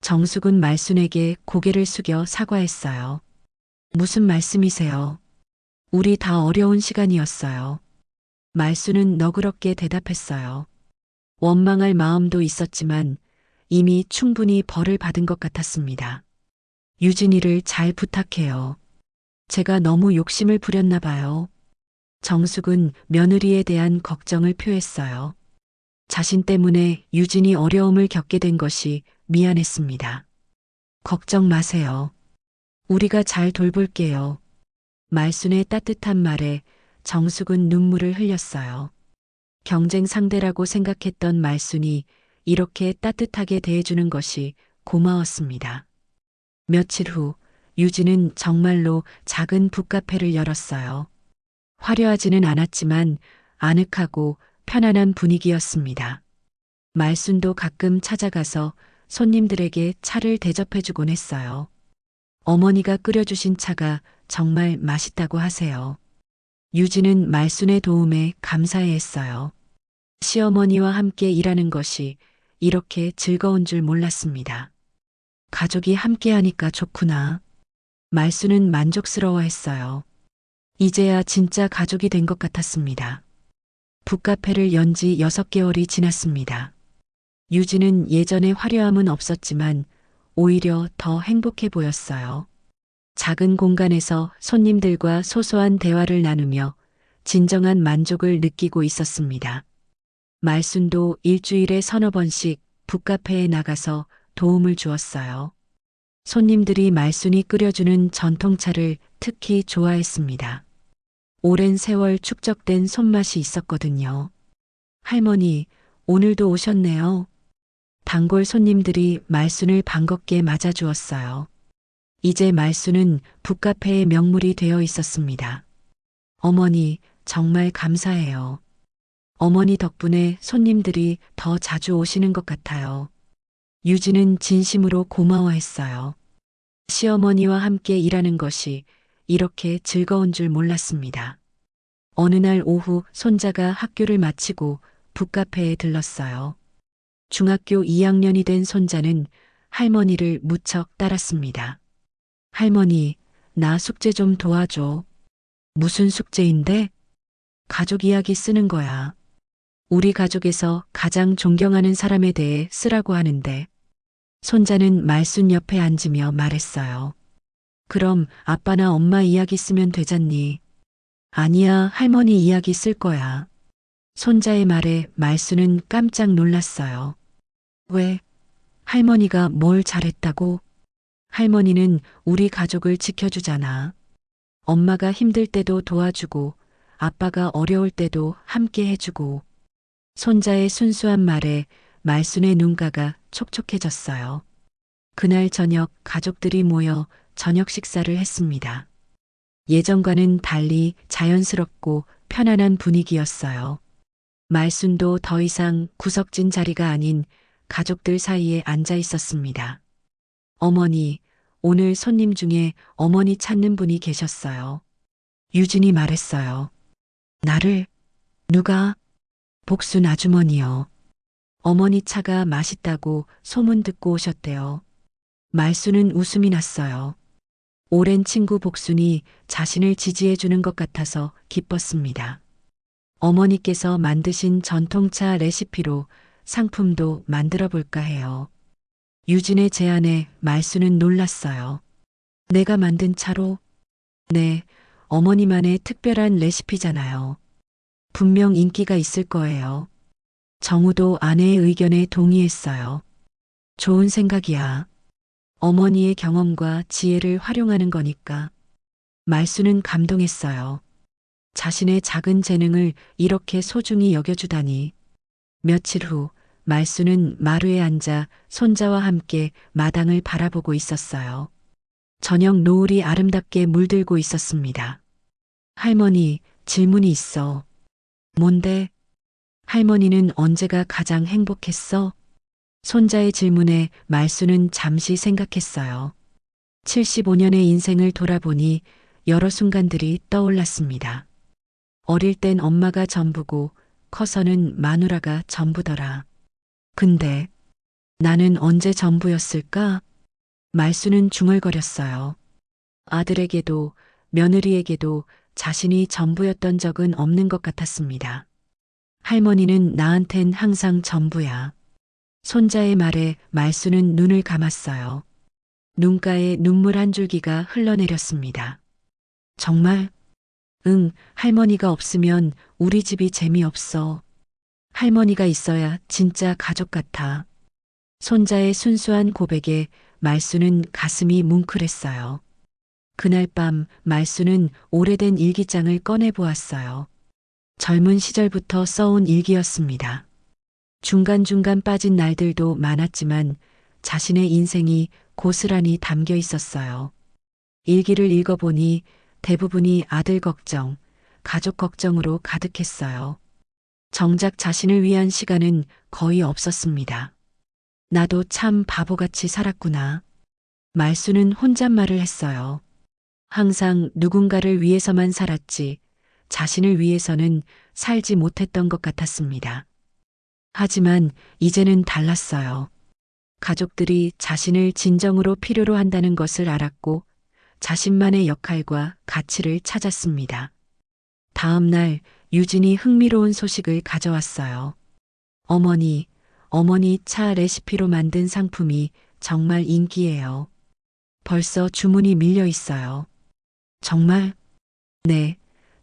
정숙은 말순에게 고개를 숙여 사과했어요. 무슨 말씀이세요? 우리 다 어려운 시간이었어요. 말순은 너그럽게 대답했어요. 원망할 마음도 있었지만 이미 충분히 벌을 받은 것 같았습니다. 유진이를 잘 부탁해요. 제가 너무 욕심을 부렸나 봐요. 정숙은 며느리에 대한 걱정을 표했어요. 자신 때문에 유진이 어려움을 겪게 된 것이 미안했습니다. 걱정 마세요. 우리가 잘 돌볼게요. 말순의 따뜻한 말에 정숙은 눈물을 흘렸어요. 경쟁 상대라고 생각했던 말순이 이렇게 따뜻하게 대해주는 것이 고마웠습니다. 며칠 후 유진은 정말로 작은 북카페를 열었어요. 화려하지는 않았지만 아늑하고 편안한 분위기였습니다. 말순도 가끔 찾아가서 손님들에게 차를 대접해주곤 했어요. 어머니가 끓여주신 차가 정말 맛있다고 하세요. 유진은 말순의 도움에 감사해했어요. 시어머니와 함께 일하는 것이 이렇게 즐거운 줄 몰랐습니다. 가족이 함께하니까 좋구나. 말순은 만족스러워했어요. 이제야 진짜 가족이 된 것 같았습니다. 북카페를 연 지 6개월이 지났습니다. 유진은 예전의 화려함은 없었지만 오히려 더 행복해 보였어요. 작은 공간에서 손님들과 소소한 대화를 나누며 진정한 만족을 느끼고 있었습니다. 말순도 일주일에 서너 번씩 북카페에 나가서 도움을 주었어요. 손님들이 말순이 끓여주는 전통차를 특히 좋아했습니다. 오랜 세월 축적된 손맛이 있었거든요. 할머니, 오늘도 오셨네요. 단골 손님들이 말순을 반갑게 맞아주었어요. 이제 말순은 북카페의 명물이 되어 있었습니다. 어머니, 정말 감사해요. 어머니 덕분에 손님들이 더 자주 오시는 것 같아요. 유진은 진심으로 고마워했어요. 시어머니와 함께 일하는 것이 이렇게 즐거운 줄 몰랐습니다. 어느 날 오후 손자가 학교를 마치고 북카페에 들렀어요. 중학교 2학년이 된 손자는 할머니를 무척 따랐습니다. 할머니, 나 숙제 좀 도와줘. 무슨 숙제인데? 가족 이야기 쓰는 거야. 우리 가족에서 가장 존경하는 사람에 대해 쓰라고 하는데. 손자는 말순 옆에 앉으며 말했어요. 그럼 아빠나 엄마 이야기 쓰면 되잖니. 아니야, 할머니 이야기 쓸 거야. 손자의 말에 말순은 깜짝 놀랐어요. 왜? 할머니가 뭘 잘했다고? 할머니는 우리 가족을 지켜주잖아. 엄마가 힘들 때도 도와주고 아빠가 어려울 때도 함께 해주고. 손자의 순수한 말에 말순의 눈가가 촉촉해졌어요. 그날 저녁 가족들이 모여 저녁 식사를 했습니다. 예전과는 달리 자연스럽고 편안한 분위기였어요. 말순도 더 이상 구석진 자리가 아닌 가족들 사이에 앉아 있었습니다. 어머니, 오늘 손님 중에 어머니 찾는 분이 계셨어요. 유진이 말했어요. 나를? 누가? 복순 아주머니요. 어머니 차가 맛있다고 소문 듣고 오셨대요. 말순은 웃음이 났어요. 오랜 친구 복순이 자신을 지지해 주는 것 같아서 기뻤습니다. 어머니께서 만드신 전통차 레시피로 상품도 만들어 볼까 해요. 유진의 제안에 말순은 놀랐어요. 내가 만든 차로? 네, 어머니만의 특별한 레시피잖아요. 분명 인기가 있을 거예요. 정우도 아내의 의견에 동의했어요. 좋은 생각이야. 어머니의 경험과 지혜를 활용하는 거니까. 말순은 감동했어요. 자신의 작은 재능을 이렇게 소중히 여겨주다니. 며칠 후 말순은 마루에 앉아 손자와 함께 마당을 바라보고 있었어요. 저녁 노을이 아름답게 물들고 있었습니다. 할머니, 질문이 있어. 뭔데? 할머니는 언제가 가장 행복했어? 손자의 질문에 말순은 잠시 생각했어요. 75년의 인생을 돌아보니 여러 순간들이 떠올랐습니다. 어릴 땐 엄마가 전부고 커서는 마누라가 전부더라. 근데 나는 언제 전부였을까? 말수는 중얼거렸어요. 아들에게도 며느리에게도 자신이 전부였던 적은 없는 것 같았습니다. 할머니는 나한텐 항상 전부야. 손자의 말에 말수는 눈을 감았어요. 눈가에 눈물 한 줄기가 흘러내렸습니다. 정말? 응, 할머니가 없으면 우리 집이 재미없어. 할머니가 있어야 진짜 가족 같아. 손자의 순수한 고백에 말수는 가슴이 뭉클했어요. 그날 밤 말수는 오래된 일기장을 꺼내 보았어요. 젊은 시절부터 써온 일기였습니다. 중간중간 빠진 날들도 많았지만 자신의 인생이 고스란히 담겨 있었어요. 일기를 읽어보니 대부분이 아들 걱정, 가족 걱정으로 가득했어요. 정작 자신을 위한 시간은 거의 없었습니다. 나도 참 바보같이 살았구나. 말수는 혼잣말을 했어요. 항상 누군가를 위해서만 살았지 자신을 위해서는 살지 못했던 것 같았습니다. 하지만 이제는 달랐어요. 가족들이 자신을 진정으로 필요로 한다는 것을 알았고 자신만의 역할과 가치를 찾았습니다. 다음 날 유진이 흥미로운 소식을 가져왔어요. 어머니 차 레시피로 만든 상품이 정말 인기예요. 벌써 주문이 밀려 있어요. 정말? 네,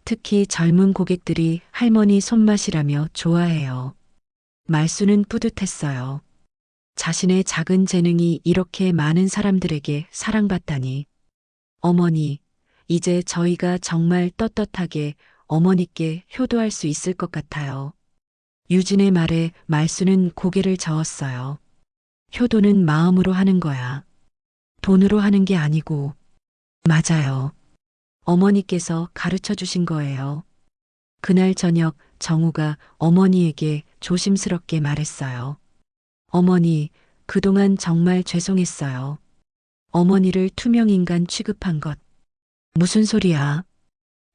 특히 젊은 고객들이 할머니 손맛이라며 좋아해요. 말수는 뿌듯했어요. 자신의 작은 재능이 이렇게 많은 사람들에게 사랑받다니. 어머니, 이제 저희가 정말 떳떳하게 어머니께 효도할 수 있을 것 같아요. 유진의 말에 말수는 고개를 저었어요. 효도는 마음으로 하는 거야. 돈으로 하는 게 아니고. 맞아요. 어머니께서 가르쳐 주신 거예요. 그날 저녁 정우가 어머니에게 조심스럽게 말했어요. 어머니, 그동안 정말 죄송했어요. 어머니를 투명인간 취급한 것. 무슨 소리야?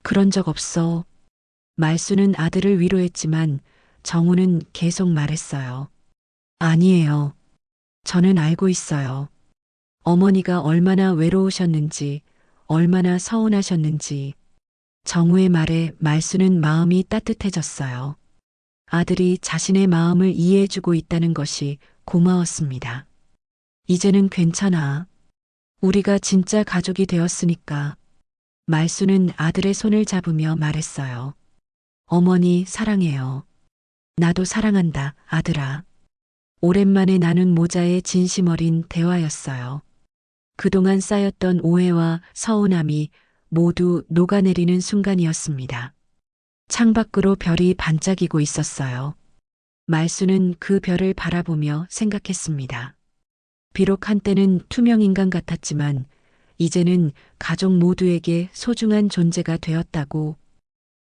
그런 적 없어. 말수는 아들을 위로했지만 정우는 계속 말했어요. 아니에요. 저는 알고 있어요. 어머니가 얼마나 외로우셨는지, 얼마나 서운하셨는지. 정우의 말에 말수는 마음이 따뜻해졌어요. 아들이 자신의 마음을 이해해주고 있다는 것이 고마웠습니다. 이제는 괜찮아. 우리가 진짜 가족이 되었으니까. 말수는 아들의 손을 잡으며 말했어요. 어머니 사랑해요. 나도 사랑한다, 아들아. 오랜만에 나눈 모자의 진심 어린 대화였어요. 그동안 쌓였던 오해와 서운함이 모두 녹아내리는 순간이었습니다. 창밖으로 별이 반짝이고 있었어요. 말수는 그 별을 바라보며 생각했습니다. 비록 한때는 투명인간 같았지만 이제는 가족 모두에게 소중한 존재가 되었다고.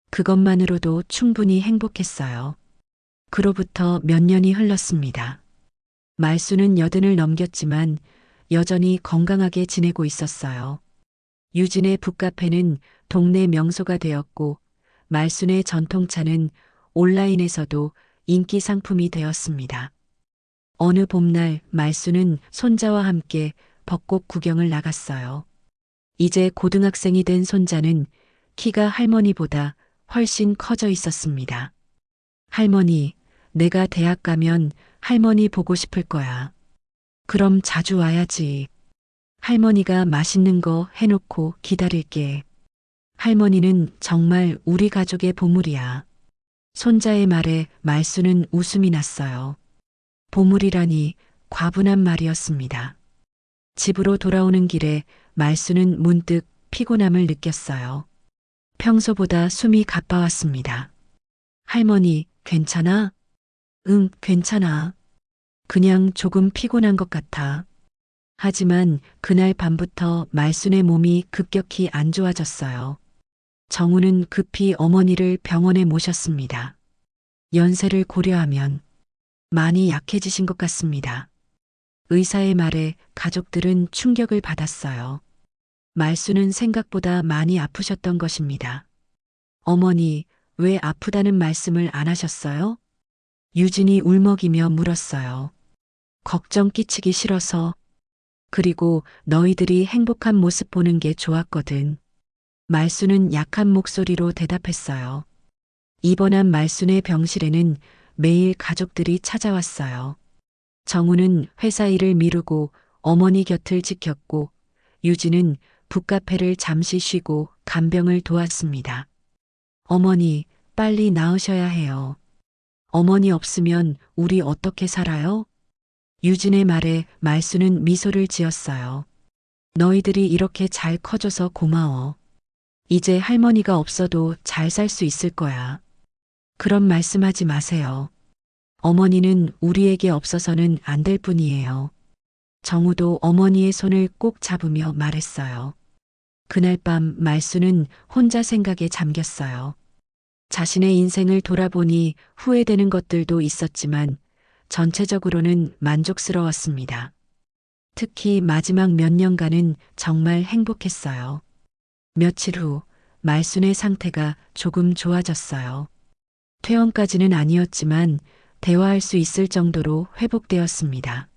그것만으로도 충분히 행복했어요. 그로부터 몇 년이 흘렀습니다. 말수는 80을 넘겼지만 여전히 건강하게 지내고 있었어요. 유진의 북카페는 동네 명소가 되었고 말순의 전통차는 온라인에서도 인기 상품이 되었습니다. 어느 봄날 말순은 손자와 함께 벚꽃 구경을 나갔어요. 이제 고등학생이 된 손자는 키가 할머니보다 훨씬 커져 있었습니다. 할머니, 내가 대학 가면 할머니 보고 싶을 거야. 그럼 자주 와야지. 할머니가 맛있는 거 해놓고 기다릴게. 할머니는 정말 우리 가족의 보물이야. 손자의 말에 말수는 웃음이 났어요. 보물이라니 과분한 말이었습니다. 집으로 돌아오는 길에 말수는 문득 피곤함을 느꼈어요. 평소보다 숨이 가빠왔습니다. 할머니, 괜찮아? 응, 괜찮아. 그냥 조금 피곤한 것 같아. 하지만 그날 밤부터 말순의 몸이 급격히 안 좋아졌어요. 정우는 급히 어머니를 병원에 모셨습니다. 연세를 고려하면 많이 약해지신 것 같습니다. 의사의 말에 가족들은 충격을 받았어요. 말수는 생각보다 많이 아프셨던 것입니다. 어머니, 왜 아프다는 말씀을 안 하셨어요? 유진이 울먹이며 물었어요. 걱정 끼치기 싫어서. 그리고 너희들이 행복한 모습 보는 게 좋았거든. 말순은 약한 목소리로 대답했어요. 입원한 말순의 병실에는 매일 가족들이 찾아왔어요. 정우는 회사 일을 미루고 어머니 곁을 지켰고, 유진은 북카페를 잠시 쉬고 간병을 도왔습니다. 어머니, 빨리 나으셔야 해요. 어머니 없으면 우리 어떻게 살아요? 유진의 말에 말순은 미소를 지었어요. 너희들이 이렇게 잘 커져서 고마워. 이제 할머니가 없어도 잘 살 수 있을 거야. 그런 말씀하지 마세요. 어머니는 우리에게 없어서는 안 될 뿐이에요. 정우도 어머니의 손을 꼭 잡으며 말했어요. 그날 밤 말순은 혼자 생각에 잠겼어요. 자신의 인생을 돌아보니 후회되는 것들도 있었지만 전체적으로는 만족스러웠습니다. 특히 마지막 몇 년간은 정말 행복했어요. 며칠 후 말순의 상태가 조금 좋아졌어요. 퇴원까지는 아니었지만 대화할 수 있을 정도로 회복되었습니다.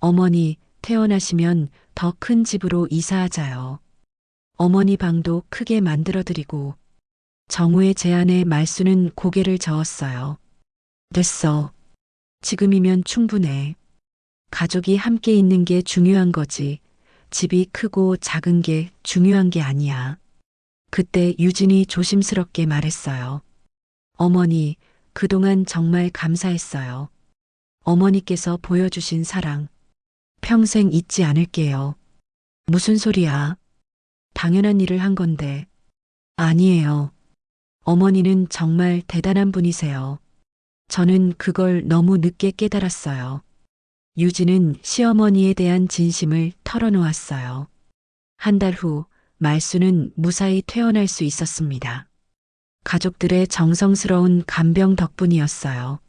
어머니, 퇴원하시면 더 큰 집으로 이사하자요. 어머니 방도 크게 만들어드리고. 정우의 제안에 말순은 고개를 저었어요. 됐어. 지금이면 충분해. 가족이 함께 있는 게 중요한 거지. 집이 크고 작은 게 중요한 게 아니야. 그때 유진이 조심스럽게 말했어요. 어머니, 그동안 정말 감사했어요. 어머니께서 보여주신 사랑. 평생 잊지 않을게요. 무슨 소리야? 당연한 일을 한 건데. 아니에요. 어머니는 정말 대단한 분이세요. 저는 그걸 너무 늦게 깨달았어요. 유진은 시어머니에 대한 진심을 털어놓았어요. 한 달 후 말순은 무사히 퇴원할 수 있었습니다. 가족들의 정성스러운 간병 덕분이었어요.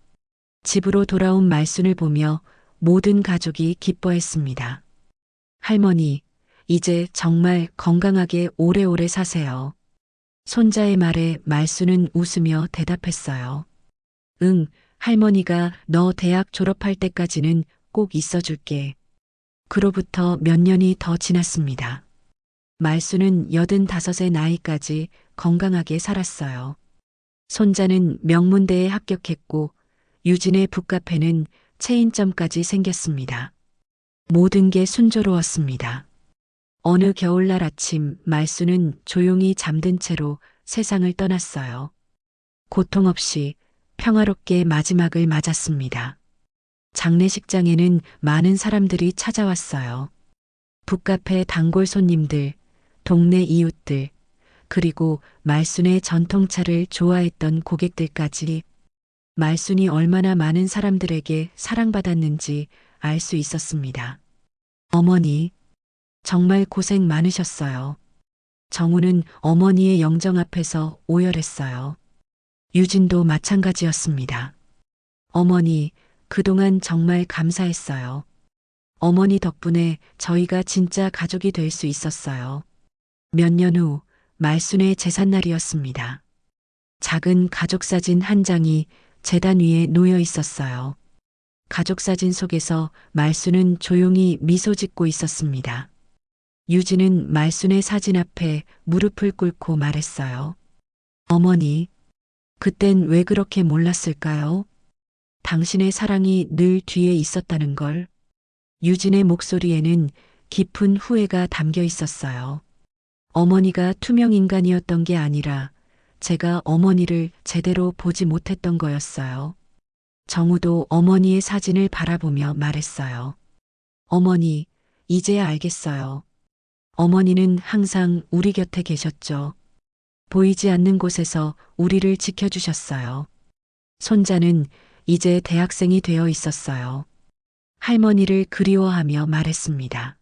집으로 돌아온 말순을 보며 모든 가족이 기뻐했습니다. 할머니, 이제 정말 건강하게 오래오래 사세요. 손자의 말에 말순은 웃으며 대답했어요. 응, 할머니가 너 대학 졸업할 때까지는 꼭 있어줄게. 그로부터 몇 년이 더 지났습니다. 말순은 85의 나이까지 건강하게 살았어요. 손자는 명문대에 합격했고 유진의 북카페는 체인점까지 생겼습니다. 모든 게 순조로웠습니다. 어느 겨울날 아침 말순은 조용히 잠든 채로 세상을 떠났어요. 고통 없이 평화롭게 마지막을 맞았습니다. 장례식장에는 많은 사람들이 찾아왔어요. 북카페 단골 손님들, 동네 이웃들, 그리고 말순의 전통차를 좋아했던 고객들까지. 말순이 얼마나 많은 사람들에게 사랑받았는지 알 수 있었습니다. 어머니, 정말 고생 많으셨어요. 정우는 어머니의 영정 앞에서 오열했어요. 유진도 마찬가지였습니다. 어머니, 그동안 정말 감사했어요. 어머니 덕분에 저희가 진짜 가족이 될 수 있었어요. 몇 년 후 말순의 제삿날이었습니다. 작은 가족사진 한 장이 제단 위에 놓여 있었어요. 가족사진 속에서 말순은 조용히 미소 짓고 있었습니다. 유진은 말순의 사진 앞에 무릎을 꿇고 말했어요. 어머니, 그땐 왜 그렇게 몰랐을까요? 당신의 사랑이 늘 뒤에 있었다는 걸. 유진의 목소리에는 깊은 후회가 담겨 있었어요. 어머니가 투명 인간이었던 게 아니라 제가 어머니를 제대로 보지 못했던 거였어요. 정우도 어머니의 사진을 바라보며 말했어요. 어머니, 이제야 알겠어요. 어머니는 항상 우리 곁에 계셨죠. 보이지 않는 곳에서 우리를 지켜주셨어요. 손자는 이제 대학생이 되어 있었어요. 할머니를 그리워하며 말했습니다.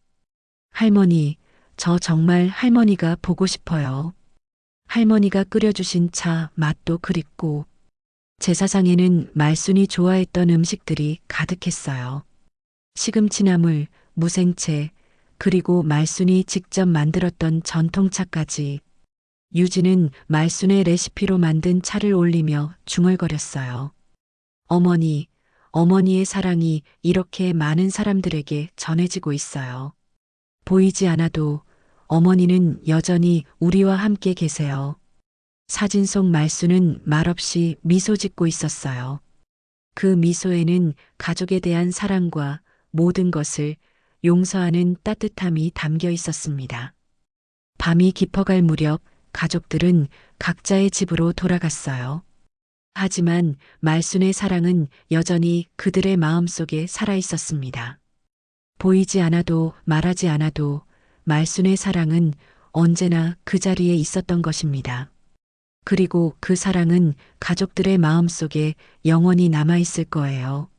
할머니, 저 정말 할머니가 보고 싶어요. 할머니가 끓여주신 차 맛도 그립고 제사상에는 말순이 좋아했던 음식들이 가득했어요. 시금치나물, 무생채, 그리고 말순이 직접 만들었던 전통차까지. 유진은 말순의 레시피로 만든 차를 올리며 중얼거렸어요. 어머니, 어머니의 사랑이 이렇게 많은 사람들에게 전해지고 있어요. 보이지 않아도 어머니는 여전히 우리와 함께 계세요. 사진 속 말수는 말없이 미소 짓고 있었어요. 그 미소에는 가족에 대한 사랑과 모든 것을 용서하는 따뜻함이 담겨 있었습니다. 밤이 깊어갈 무렵 가족들은 각자의 집으로 돌아갔어요. 하지만 말순의 사랑은 여전히 그들의 마음속에 살아 있었습니다. 보이지 않아도 말하지 않아도 말순의 사랑은 언제나 그 자리에 있었던 것입니다. 그리고 그 사랑은 가족들의 마음속에 영원히 남아 있을 거예요.